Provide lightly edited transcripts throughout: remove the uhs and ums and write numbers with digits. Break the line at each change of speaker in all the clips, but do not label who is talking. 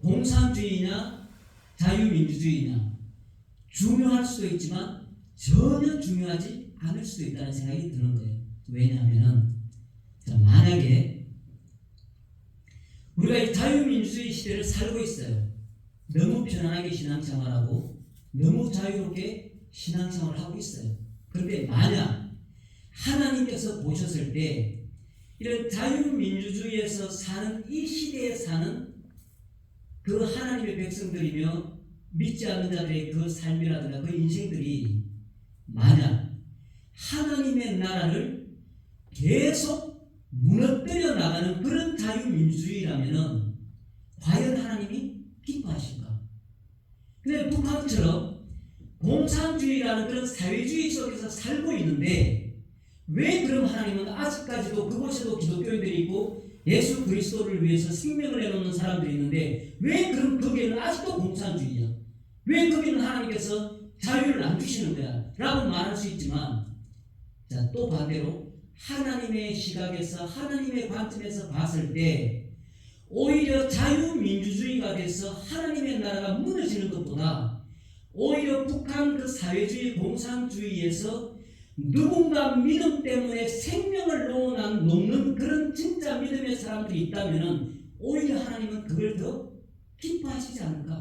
공산주의냐 자유민주주의냐 중요할 수도 있지만 전혀 중요하지 않을 수도 있다는 생각이 드는 거예요. 왜냐하면 만약에 우리가 이 자유민주주의 시대를 살고 있어요. 너무 편안하게 신앙생활하고 너무 자유롭게 신앙생활을 하고 있어요. 그런데 만약 하나님께서 보셨을 때 이런 자유민주주의에서 사는 이 시대에 사는 그 하나님의 백성들이며 믿지 않는 자들의 그 삶이라든가 그 인생들이 만약 하나님의 나라를 계속 무너뜨려 나가는 그런 자유민주주의라면 과연 하나님이 기뻐하실까? 근데 북한처럼 공산주의라는 그런 사회주의 속에서 살고 있는데 왜 그럼 하나님은 아직까지도 그곳에도 기독교인들이 있고 예수 그리스도를 위해서 생명을 내놓는 사람들이 있는데 왜 그럼 거기에는 아직도 공산주의야? 왜 거기는 하나님께서 자유를 안 주시는 거야? 라고 말할 수 있지만 또 반대로 하나님의 시각에서 하나님의 관점에서 봤을 때 오히려 자유민주주의가 돼서 하나님의 나라가 무너지는 것보다 오히려 북한 그 사회주의 공산주의에서 누군가 믿음 때문에 생명을 놓는 그런 진짜 믿음의 사람들이 있다면 오히려 하나님은 그걸 더 기뻐하시지 않을까?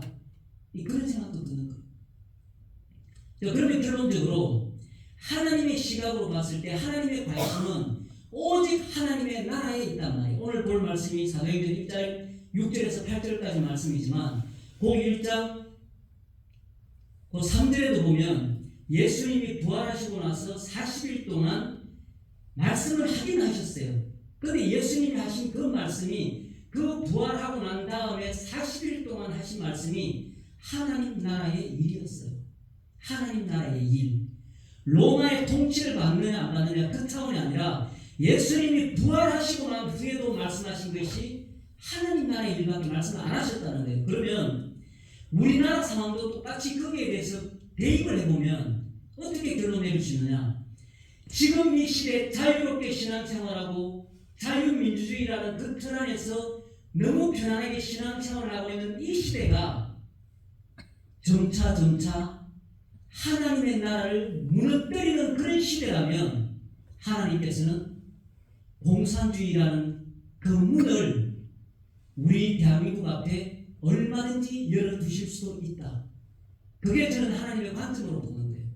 그런 생각도 드는 거예요. 그러면 결론적으로 하나님의 시각으로 봤을 때 하나님의 관심은 오직 하나님의 나라에 있단 말이에요. 오늘 볼 말씀이 사도행전 1장 6절에서 8절까지 말씀이지만 그 1장 그 3절에도 보면 예수님이 부활하시고 나서 40일 동안 말씀을 하긴 하셨어요. 그런데 예수님이 하신 그 말씀이 그 부활하고 난 다음에 40일 동안 하신 말씀이 하나님 나라의 일이었어요. 하나님 나라의 일. 로마의 통치를 받느냐 안 받느냐 그 차원이 아니라 예수님이 부활하시고 난 후에도 말씀하신 것이 하나님 나라의 일밖에 말씀을 안 하셨다는 거예요. 그러면 우리나라 상황도 똑같이 거기에 대해서 대입을 해보면 어떻게 결론 내릴 수 있느냐? 지금 이 시대에 자유롭게 신앙생활하고 자유민주주의라는 그 틀 안에서 너무 편안하게 신앙생활을 하고 있는 이 시대가 점차 하나님의 나라를 무너뜨리는 그런 시대라면 하나님께서는 공산주의라는 그 문을 우리 대한민국 앞에 얼마든지 열어두실 수도 있다. 그게 저는 하나님의 관점으로 보는 거예요.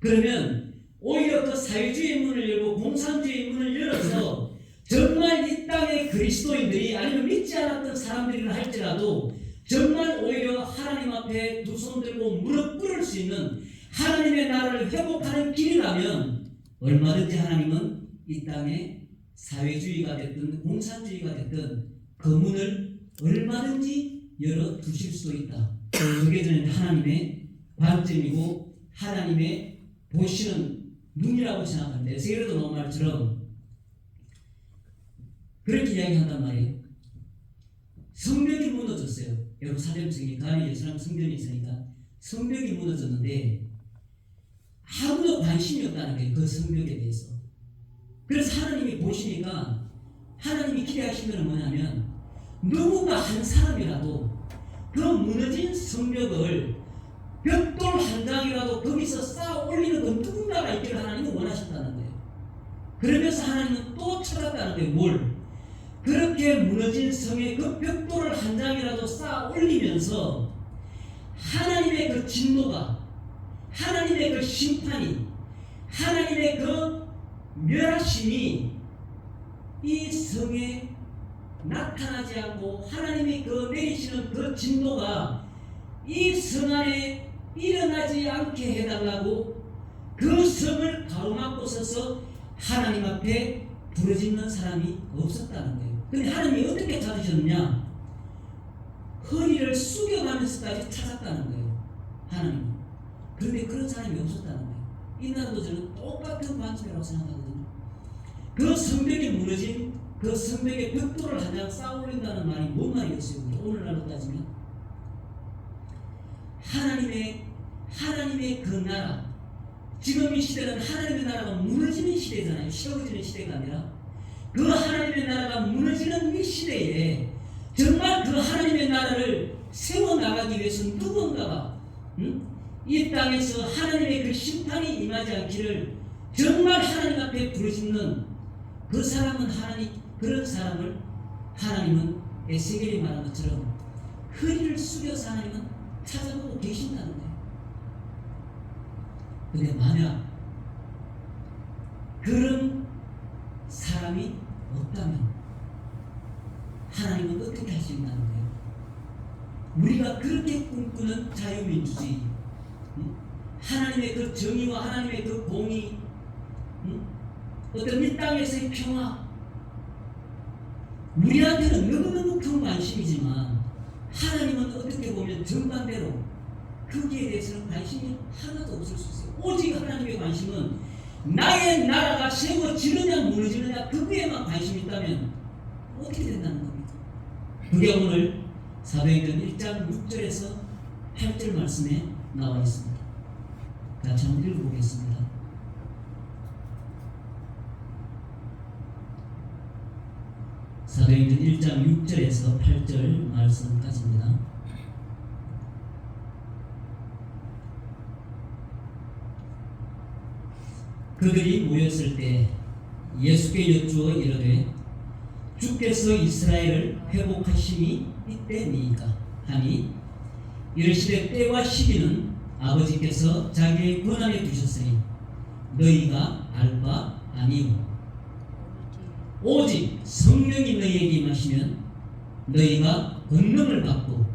그러면 오히려 그 사회주의 문을 열고 공산주의 문을 열어서 정말 이 땅의 그리스도인들이 아니면 믿지 않았던 사람들이라 할지라도 정말 오히려 하나님 앞에 두 손 들고 무릎 꿇을 수 있는 하나님의 나라를 회복하는 길이라면 얼마든지 하나님은 이 땅에 사회주의가 됐든 공산주의가 됐든 그 문을 얼마든지 열어두실 수도 있다. 그게 저는 하나님의 관점이고 하나님의 보시는 눈이라고 생각합니다. 에스겔에도 나온 말처럼 그렇게 이야기한단 말이에요. 성벽이 무너졌어요. 예루살렘 성이 가히 예루살렘 성전이 있으니까 성벽이 무너졌는데 아무도 관심이 없다는 거예요. 그 성벽에 대해서. 그래서 하나님이 보시니까 하나님이 기대하신 것은 뭐냐면 누군가 한 사람이라도 그 무너진 성벽을 벽돌 한 장이라도 거기서 쌓아 올리는 그 누군가가 있기를 하나님은 원하셨다는 거예요. 그러면서 하나님은 또 찾았다는 거예요. 뭘? 그렇게 무너진 성에 그 벽돌을 한 장이라도 쌓아 올리면서 하나님의 그 진노가, 하나님의 그 심판이, 하나님의 그 멸하심이 이 성에 나타나지 않고 하나님이 그 내리시는 그 진노가 이 성 안에 일어나지 않게 해달라고 그 성을 가로막고 서서 하나님 앞에 부르짖는 사람이 없었다는 거예요. 근데 하나님이 어떻게 찾으셨느냐? 허리를 숙여가면서까지 찾았다는 거예요. 하나님이. 그런데 그런 사람이 없었다는 거예요. 이 나라도 저는 똑같은 관점이라고 생각하거든요. 그 성벽이 무너진 그 성벽에 벽돌을 한 장 쌓아 올린다는 말이 뭔 말이겠어요? 오늘날로 따지면 하나님의 그 나라, 지금 이 시대는 하나님의 나라가 무너지는 시대잖아요. 세워지는 시대가 아니라 그 하나님의 나라가 무너지는 이 시대에 정말 그 하나님의 나라 나라를 세워나가기 위해서 누군가가 이 땅에서 하나님의 그 심판이 임하지 않기를 정말 하나님 앞에 부르짖는 그 사람은 그런 사람을 하나님은 에스겔이 말한 것처럼 허리를 숙여서 하나님은 찾아보고 계신다는 거예요. 근데 만약 그런 사람이 없다면 하나님은 어떻게 하신다는 거예요? 우리가 그렇게 꿈꾸는 자유민주주의, 하나님의 그 정의와 하나님의 그 공의, 어떤 이 땅에서의 평화, 우리한테는 너무너무 큰 관심이지만 하나님은 어떻게 보면 정반대로 거기에 대해서는 관심이 하나도 없을 수 있어요. 오직 하나님의 관심은 나의 나라가 세워지느냐 무너지느냐 그거에만 관심이 있다면 어떻게 된다는 겁니까? 그게 오늘 사도행전 1장 6절에서 8절 말씀에 나와 있습니다. 같이 한번 읽어보겠습니다. 사도행전 1장 6절에서 8절 말씀까지입니다. 그들이 모였을 때 예수께 여쭈어 이르되 주께서 이스라엘을 회복하심이 이때니까 하니 이르시되 때와 시기는 아버지께서 자기의 권한에 두셨으니 너희가 알 바 아니오. 오직 성령이 너희에게 임하시면 너희가 권능을 받고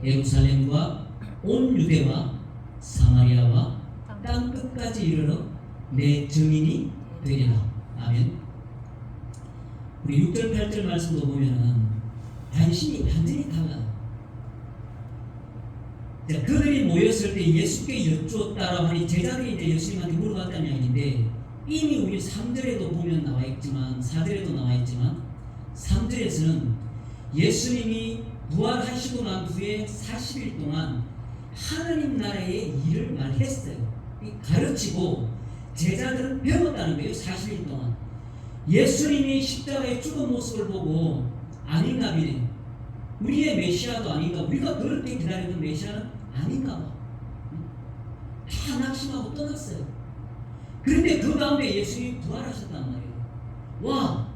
예루살렘과 온 유대와 사마리아와 땅 끝까지 이르러 내 증인이 되리라. 아멘. 우리 6절 8절 말씀도 보면은 관심이 완전히 달라요. 자, 그들이 모였을 때 예수께 여쭈었다라고 하니 제자들이 이제 예수님한테 물어봤다는 이야기인데 이미 우리 3절에도 보면 나와 있지만 4절에도 나와 있지만 3절에서는 예수님이 부활하시고 난 후에 40일 동안 하나님 나라의 일을 말했어요. 가르치고 제자들은 배웠다는 거예요. 40일 동안 예수님이 십자가에 죽은 모습을 보고 아닌가 보네, 우리의 메시아도 아닌가, 우리가 그렇게 기다리던 메시아는 아닌가 봐, 다 낙심하고 떠났어요. 그런데 그 가운데 예수님이 부활하셨단 말이에요. 와,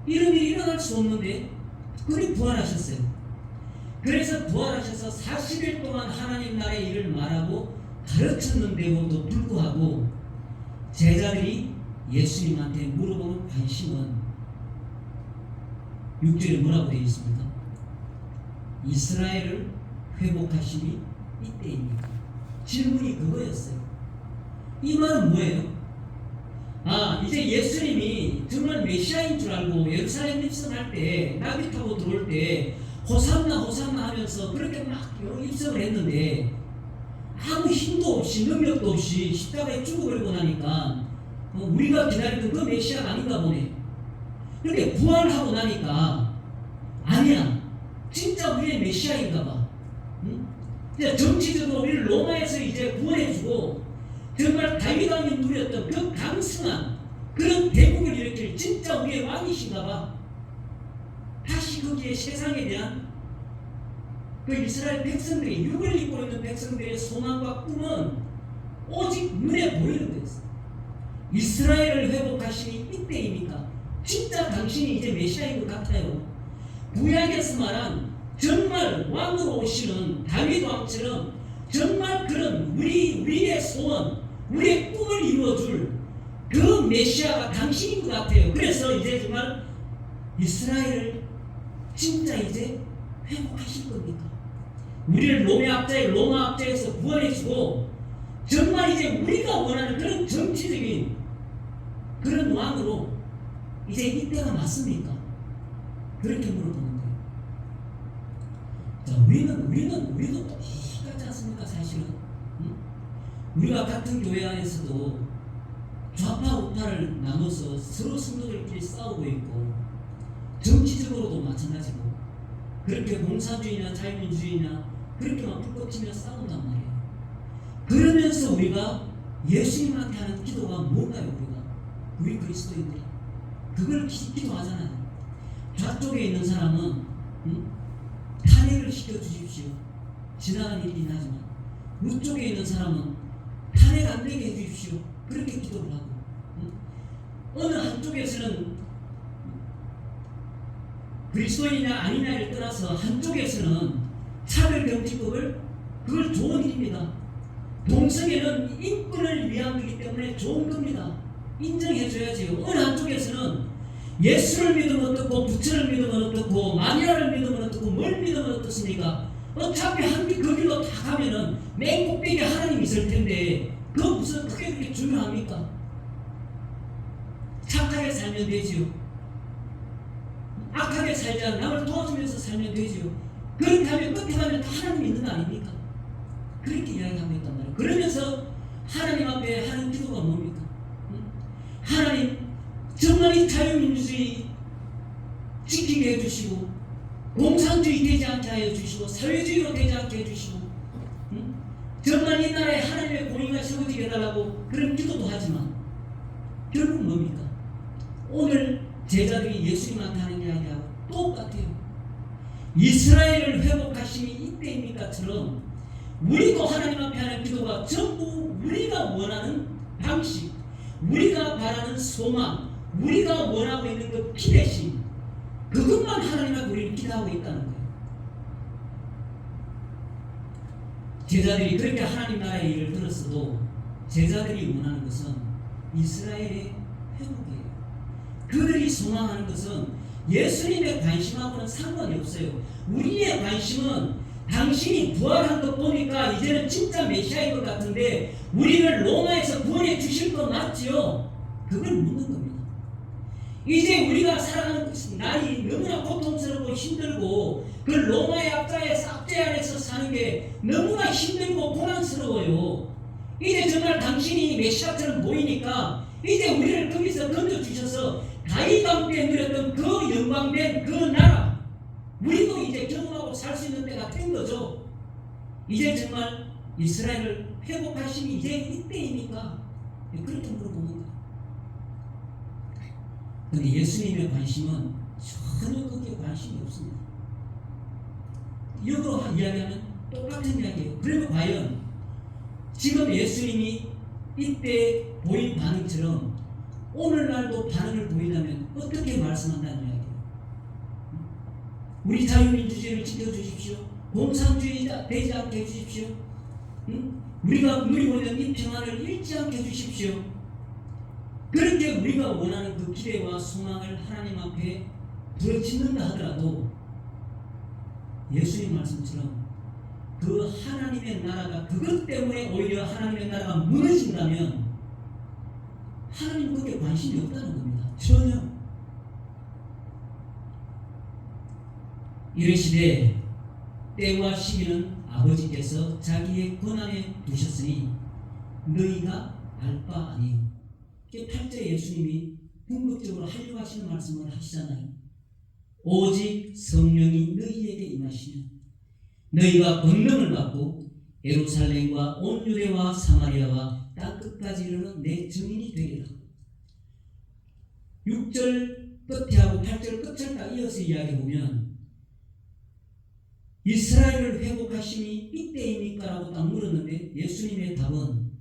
이런 일이 일어날 수 없는데 그분이 부활하셨어요. 그래서 부활하셔서 40일 동안 하나님 나라의 일을 말하고 가르쳤는데도 불구하고 제자들이 예수님한테 물어보는 관심은 6절에 뭐라고 되어 있습니까? 이스라엘을 회복하심이 이때입니까? 질문이 그거였어요. 이 말은 뭐예요? 이제 예수님이 정말 메시아인 줄 알고 예루살렘 입성할 때, 나비 타고 들어올 때 호산나 호산나 하면서 그렇게 막 입성을 했는데 아무 힘도 없이 능력도 없이 십자가에 죽어버리고 나니까 우리가 기다리던 그 메시아가 아닌가 보네. 그런데 부활하고 나니까 아니야, 진짜 우리의 메시아인가 봐. 응? 정치적으로 우리를 로마에서 이제 구원해주고 정말 다윗 왕이 누렸던 그 강성한 그런 대국을 일으킬 진짜 우리의 왕이신가 봐. 다시 거기에 세상에 대한 그 이스라엘 백성들이, 육을 입고 있는 백성들의 소망과 꿈은 오직 눈에 보이는 거였어요. 이스라엘을 회복하시니 이때입니까? 진짜 당신이 이제 메시아인 것 같아요. 구약에서 말한 정말 왕으로 오시는 다윗 왕처럼 정말 그런 우리의 소원, 우리의 꿈을 이루어줄 그 메시아가 당신인 것 같아요. 그래서 이제 정말 이스라엘을 진짜 이제 회복하실 겁니까? 우리를 로마 압제에서 구원해주고 정말 이제 우리가 원하는 그런 정치적인 그런 왕으로 이제 이때가 맞습니까? 그렇게 물어보는 거예요. 자, 우리도 똑같지 않습니까? 사실은 우리가 같은 교회 안에서도 좌파 우파를 나눠서 서로 성도들끼리 싸우고 있고, 정치적으로도 마찬가지고, 그렇게 공산주의나 자유민주주의나 그렇게 막 불꽃치며 싸운단 말이에요. 그러면서 우리가 예수님한테 하는 기도가 뭔가요? 우리 그리스도인들이 그걸 기도하잖아요. 좌쪽에 있는 사람은 탄핵을 해결시켜 주십시오. 지나간 일이긴 하지만 우쪽에 있는 사람은 탄핵 안 되게 해주십시오. 그렇게 기도를 하고, 어느 한쪽에서는 그리스도인이냐 아니냐를 떠나서 한쪽에서는 차별금지법을 그걸 좋은 일입니다. 동성애는 인권을 위한 거기 때문에 좋은 겁니다. 인정해줘야지요. 어느 한쪽에서는 예수를 믿으면 어떻고 부처를 믿으면 어떻고 마니아를 믿으면 어떻고 뭘 믿으면 어떻습니까? 어차피 그 길로 다 가면은 맨 꼭대기에 하나님이 있을 텐데 그거 무슨 그게 그렇게 중요합니까? 착하게 살면 되지요. 악하게 살지 않아 남을 도와주면서 살면 되지요. 그렇게 하면 끝에 가면 다 하나님이 있는 거 아닙니까? 그렇게 이야기하고 있단 말이에요. 그러면서 하나님 앞에 하는 기도가 뭡니까? 하나님 정말 이 자유민주주의 지키게 해주시고 공산주의 되지 않게 하여 주시고 사회주의로 되지 않게 해주시고 정말 이 나라에 하나님의 공의가 세워지게 해달라고 그런 기도도 하지만 결국 뭡니까? 오늘 제자들이 예수님한테 하는 이야기하고 똑같아요. 이스라엘을 회복하심이 이때입니까처럼 우리도 하나님 앞에 하는 기도가 전부 우리가 원하는 방식, 우리가 바라는 소망, 우리가 원하고 있는 그 기대심, 그것만 하나님 앞에 우리는 기도하고 있다는 거예요. 제자들이 그렇게 하나님 나라의 일을 들었어도 제자들이 원하는 것은 이스라엘의 회복이에요. 그들이 소망하는 것은 예수님의 관심하고는 상관이 없어요. 우리의 관심은 당신이 부활한 것 보니까 이제는 진짜 메시아인 것 같은데 우리를 로마에서 구원해 주실 것 맞지요? 그걸 묻는 겁니다. 이제 우리가 살아가는 날이 너무나 고통스럽고 힘들고 그 로마의 압제 안에서 사는 게 너무나 힘들고 고난스러워요. 이제 정말 당신이 메시아처럼 보이니까 이제 우리를 거기서 건져주셔서 다윗 왕 때 누렸던 그 영광된 그 나라 우리도 이제 경험하고 살 수 있는 때가 된 거죠. 이제 정말 이스라엘을 회복하심이 이제 이때입니까? 그렇게 물어보는 거예요. 그런데 예수님의 관심은 전혀 거기에 관심이 없습니다. 역으로 이야기하면 똑같은 이야기예요. 그러면 과연 지금 예수님이 이때 보인 반응처럼 오늘날도 반응을 보이려면 어떻게 말씀한다는 이야기예요. 우리 자유민주주의를 지켜주십시오. 공산주의자 되지 않게 해주십시오. 우리가 누리고 있는 이 평안을 잃지 않게 해주십시오. 그렇게 우리가 원하는 그 기대와 소망을 하나님 앞에 부르짖는다 하더라도 예수님 말씀처럼 그 하나님의 나라가 그것 때문에 오히려 하나님의 나라가 무너진다면 하나님 그게 관심이 없다는 겁니다. 전혀. 이르시되 때와 시기는 아버지께서 자기의 권한에 두셨으니 너희가 알 바 아니요. 8절 예수님이 궁극적으로 하려고 하시는 말씀을 하시잖아요. 오직 성령이 너희에게 임하시면 너희가 권능을 받고 예루살렘과 온 유대와 사마리아와 땅 끝까지 이르는 내 증인이 되리라. 6절 끝에 하고 8절 끝을 딱 이어서 이야기해보면 이스라엘을 회복하심이 이때입니까? 라고 딱 물었는데 예수님의 답은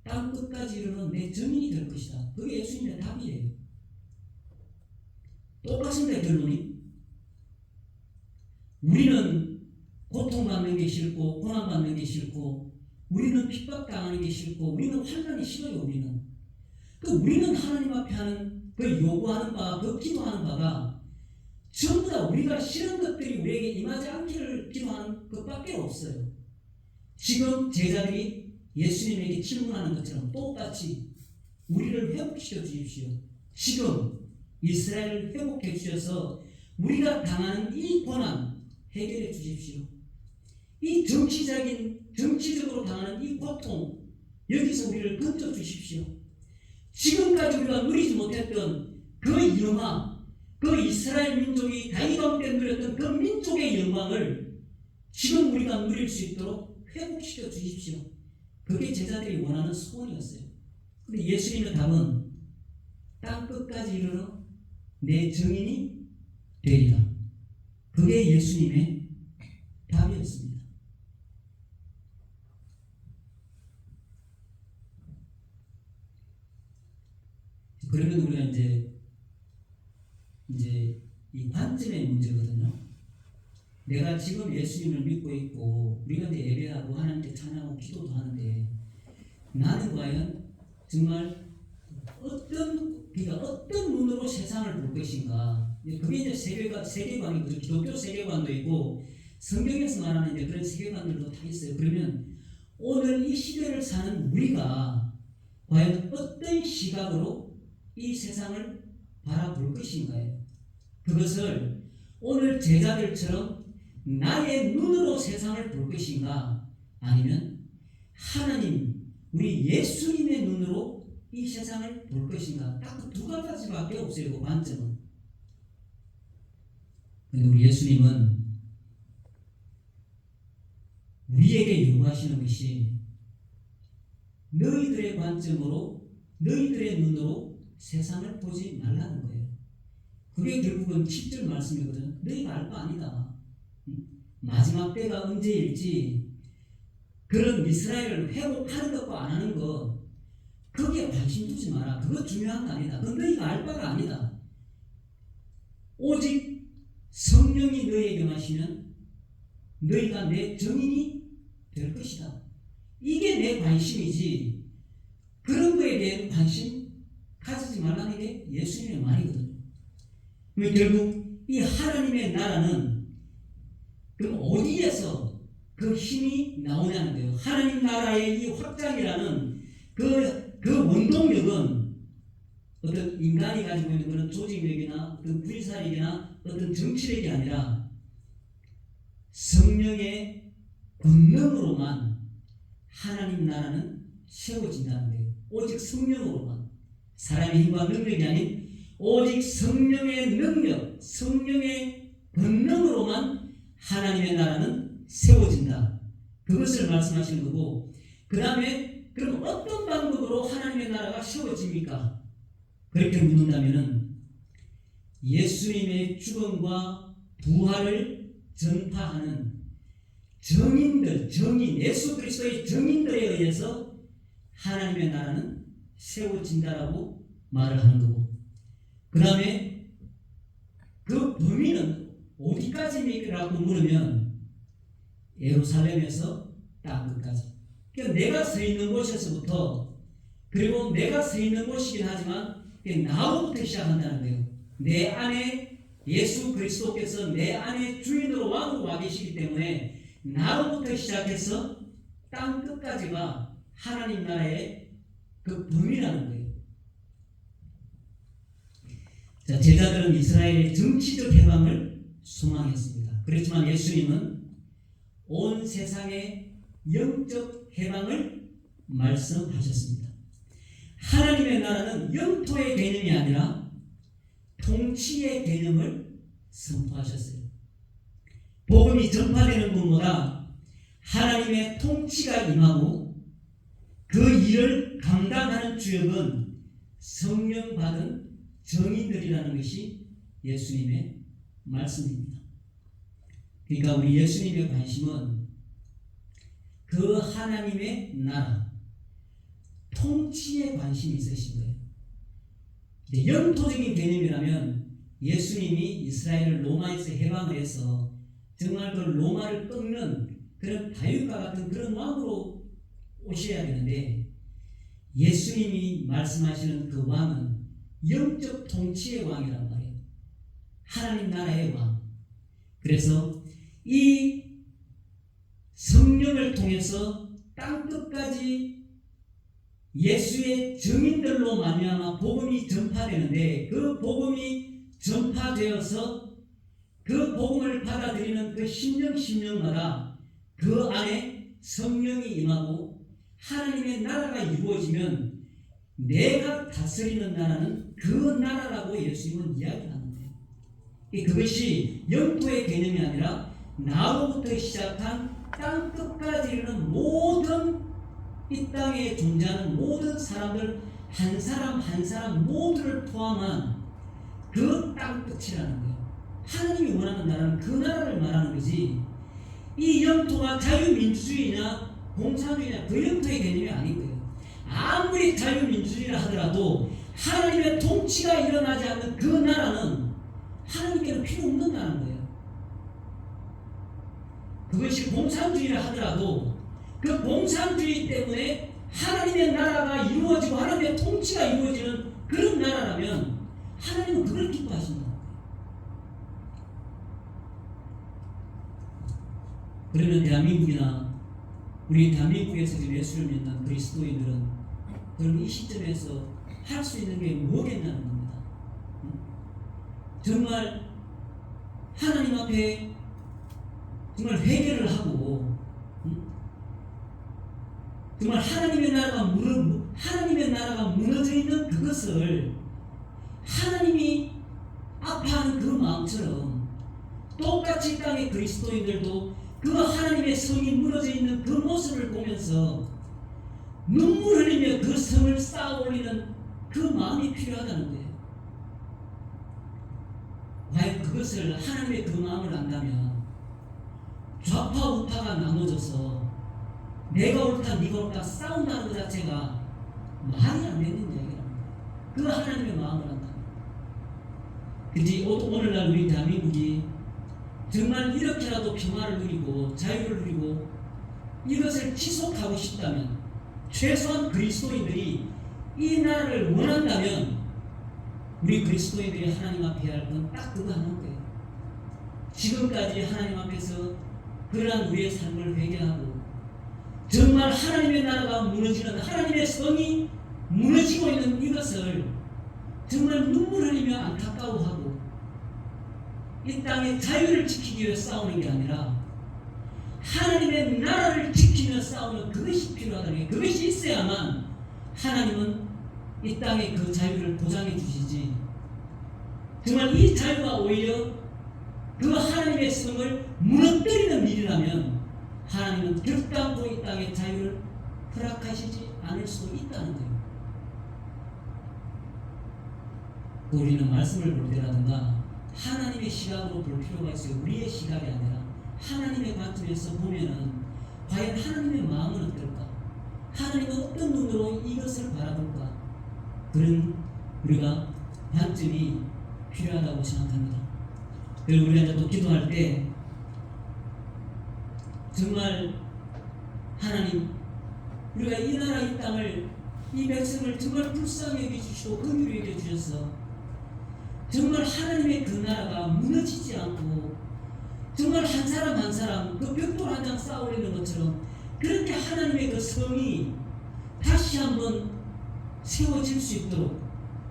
땅 끝까지 이르는 내 증인이 될 것이다. 그게 예수님의 답이에요. 똑같습니다. 결론이. 우리는 고통받는 게 싫고 고난받는 게 싫고 우리는 핍박당하는 게 싫고 우리는 환난이 싫어요. 우리는 하나님 앞에 하는 그 요구하는 바, 그 기도하는 바가 전부 다 우리가 싫은 것들이 우리에게 임하지 않기를 기도하는 것밖에 없어요. 지금 제자들이 예수님에게 질문하는 것처럼 똑같이 우리를 회복시켜 주십시오. 지금 이스라엘을 회복해 주셔서 우리가 당하는 이 고난 해결해 주십시오. 이 정치적으로 당하는 이 고통 여기서 우리를 건져 주십시오. 지금까지 우리가 누리지 못했던 그 영화, 그 이스라엘 민족이 다윗 왕 때 누렸던 그 민족의 영광을 지금 우리가 누릴 수 있도록 회복시켜 주십시오. 그게 제자들이 원하는 소원이었어요. 그런데 예수님의 답은 땅 끝까지 이르러 내 증인이 되리라. 그게 예수님의 관점의 문제거든요. 내가 지금 예수님을 믿고 있고 우리가 이제 예배하고 하나님께 찬양하고 기도도 하는데 나는 과연 정말 어떤 눈으로 세상을 볼 것인가? 그게 이제 세계관이고 기독교 세계관도 있고 성경에서 말하는 이제 그런 세계관들도 다 있어요. 그러면 오늘 이 시대를 사는 우리가 과연 어떤 시각으로 이 세상을 바라볼 것인가요? 그것을 오늘 제자들처럼 나의 눈으로 세상을 볼 것인가? 아니면 하나님, 우리 예수님의 눈으로 이 세상을 볼 것인가? 딱 그 두 가지밖에 없어요. 그 관점은. 근데 우리 예수님은 우리에게 요구하시는 것이 너희들의 관점으로, 너희들의 눈으로 세상을 보지 말라는 거예요. 그게 결국은 7절 말씀이거든. 너희가 알 바 아니다. 마지막 때가 언제일지 그런 이스라엘을 회복하는 것과 안 하는 것 거기에 관심 두지 마라. 그거 중요한 거 아니다. 그건 너희가 알 바가 아니다. 오직 성령이 너희에게 마시면 너희가 내 증인이 될 것이다. 이게 내 관심이지 그런 거에 대한 관심 가지지 말라는 게 예수님의 말이거든요. 그럼 결국 이 하나님의 나라는 그럼 어디에서 그 힘이 나오냐는 거예요. 하나님 나라의 이 확장이라는 그 원동력은 어떤 인간이 가지고 있는 그런 조직력이나 어떤 군사력이나 어떤 정치력이 아니라 성령의 권능으로만 하나님 나라는 세워진다는 거예요. 오직 성령으로만. 사람의 힘과 능력이 아닌 오직 성령의 능력, 성령의 권능으로만 하나님의 나라는 세워진다. 그것을 말씀하시는 거고, 그 다음에 그럼 어떤 방법으로 하나님의 나라가 세워집니까? 그렇게 묻는다면은 예수님의 죽음과 부활을 전파하는 정인들, 예수 그리스도의 정인들에 의해서 하나님의 나라는 세워진다라고 말을 하는 거고, 그 다음에 그 범위는 어디까지입니까? 라고 물으면 예루살렘에서 땅 끝까지. 그러니까 내가 서 있는 곳에서부터, 그리고 내가 서 있는 곳이긴 하지만 나로부터 시작한다는 거예요. 내 안에 예수 그리스도께서 내 안에 주인으로 왕으로 와 계시기 때문에 나로부터 시작해서 땅 끝까지가 하나님 나라의 그 범위라는 거예요. 자, 제자들은 이스라엘의 정치적 해방을 소망했습니다. 그렇지만 예수님은 온 세상의 영적 해방을 말씀하셨습니다. 하나님의 나라는 영토의 개념이 아니라 통치의 개념을 선포하셨어요. 복음이 전파되는 곳마다 하나님의 통치가 임하고 그 일을 감당하는 주역은 성령 받은 정인들이라는 것이 예수님의 말씀입니다. 그러니까 우리 예수님의 관심은 그 하나님의 나라, 통치에 관심이 있으신 거예요. 영토적인 개념이라면 예수님이 이스라엘을 로마에서 해방을 해서 정말 그 로마를 꺾는 그런 다윗과 같은 그런 왕으로 오셔야 되는데, 예수님이 말씀하시는 그 왕은 영적 통치의 왕이란 말이에요. 하나님 나라의 왕. 그래서 이 성령을 통해서 땅끝까지 예수의 증인들로 말미암아 복음이 전파되는데, 그 복음이 전파되어서 그 복음을 받아들이는 그 심령마다 그 안에 성령이 임하고 하나님의 나라가 이루어지면 내가 다스리는 나라는 그 나라라고 예수님은 이야기하는 거예요. 그것이 영토의 개념이 아니라 나로부터 시작한 땅 끝까지 이르는 모든 이 땅에 존재하는 모든 사람들 한 사람 한 사람 모두를 포함한 그 땅 끝이라는 거예요. 하나님이 원하는 나라는 그 나라를 말하는 거지, 이 영토가 자유민주주의냐 공산주의냐 그 영토의 개념이 아닌 거예요. 아무리 자유민주주의라 하더라도 하나님의 통치가 일어나지 않는 그 나라는 하나님께는 필요 없는다는 거예요. 그것이 공산주의를 하더라도 그 공산주의 때문에 하나님의 나라가 이루어지고 하나님의 통치가 이루어지는 그런 나라라면 하나님은 그걸 기뻐하신다. 그러면 대한민국이나 우리 대한민국에서 지금 예수를 믿는 그리스도인들은 그럼 이 시점에서 할 수 있는 게 뭐겠냐는 겁니다. 정말 하나님 앞에 정말 회개를 하고 정말 하나님의 나라가 무너져 있는 그것을 하나님이 아파하는 그 마음처럼 똑같이 이 땅의 그리스도인들도 그 하나님의 성이 무너져 있는 그 모습을 보면서 눈물 흘리며 그 성을 쌓아 올리는 그 마음이 필요하다는 거예요. 과연 그것을 하나님의 그 마음을 안다면 좌파 우파가 나눠져서 내가 옳다 네가 옳다 싸운다는 것 자체가 말이 안 되는 이야기랍니다. 그 하나님의 마음을 안다면 그지 오늘날 우리 대한민국이 정말 이렇게라도 평화를 누리고 자유를 누리고 이것을 지속하고 싶다면 최소한 그리스도인들이 이 나라를 원한다면 우리 그리스도인들이 하나님 앞에 해야 할 건 딱 그거 하는 거예요. 지금까지 하나님 앞에서 그러한 우리의 삶을 회개하고 정말 하나님의 나라가 무너지는 하나님의 성이 무너지고 있는 이것을 정말 눈물 흘리며 안타까워하고 이 땅의 자유를 지키기 위해 싸우는 게 아니라 하나님의 나라를 지키며 싸우는 그것이 필요하다는 게 그것이 있어야만 하나님은 이 땅의 그 자유를 보장해 주시지 정말 이 자유가 오히려 그 하나님의 성을 무너뜨리는 일이라면 하나님은 결단코 이 땅의 자유를 허락하시지 않을 수도 있다는 거예요. 우리는 말씀을 볼 때라든가 하나님의 시각으로 볼 필요가 있어요. 우리의 시각이 아니라 하나님의 관점에서 보면은 과연 하나님의 마음은 어떨까? 하나님은 어떤 눈으로 이것을 바라볼까? 그런 우리가 관점이 필요하다고 생각합니다. 그리고 우리가 이제 또 기도할 때 정말 하나님 우리가 이 나라 이 땅을 이 백성을 정말 불쌍히 여겨주시고 긍휼히 여겨주셔서 정말 하나님의 그 나라가 무너지지 않고 정말 한 사람 한 사람 그 벽돌 한 장 쌓아 올리는 것처럼 그렇게 하나님의 그 성이 다시 한번 세워질 수 있도록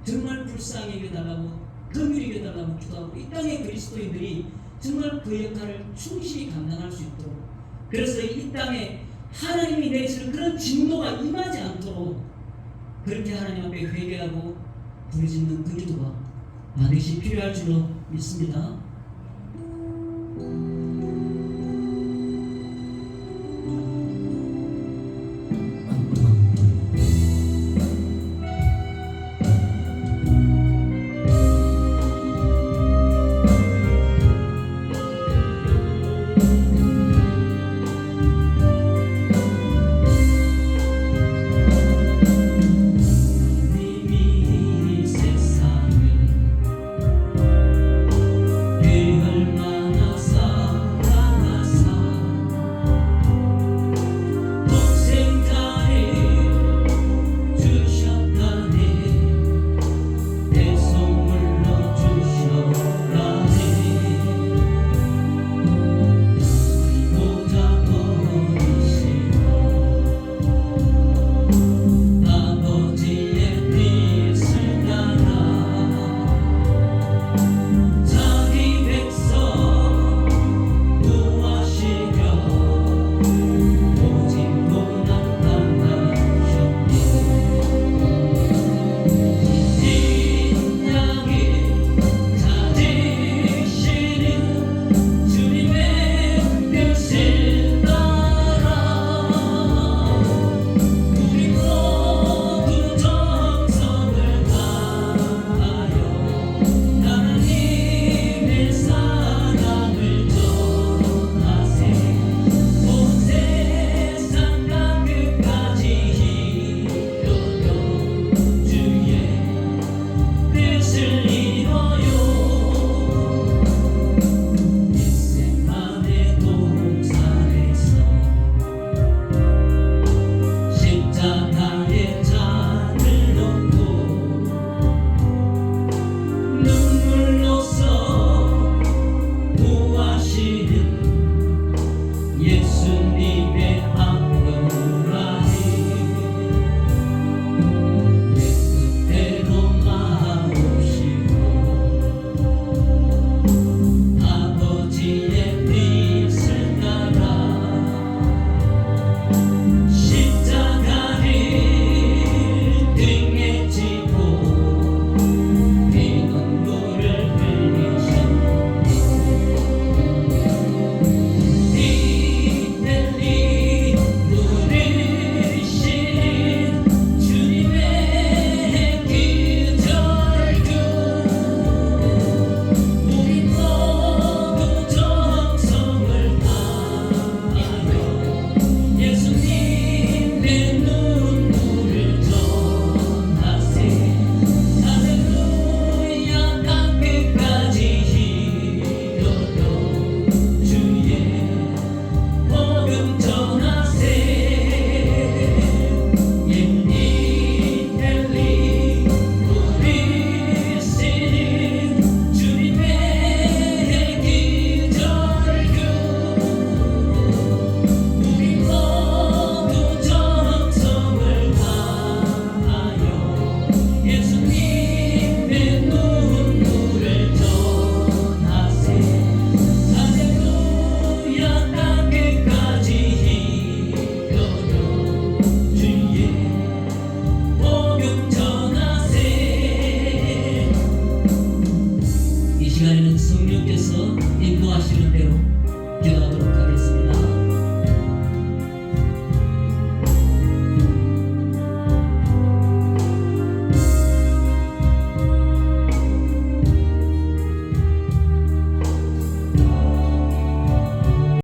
정말 불쌍히 여겨달라고 긍휼히 여겨달라고 기도하고 이 땅의 그리스도인들이 정말 그 역할을 충실히 감당할 수 있도록 그래서 이 땅에 하나님이 내리시는 그런 진노가 임하지 않도록 그렇게 하나님 앞에 회개하고 부르짖는 그 기도가 반드시 필요할 줄로 믿습니다.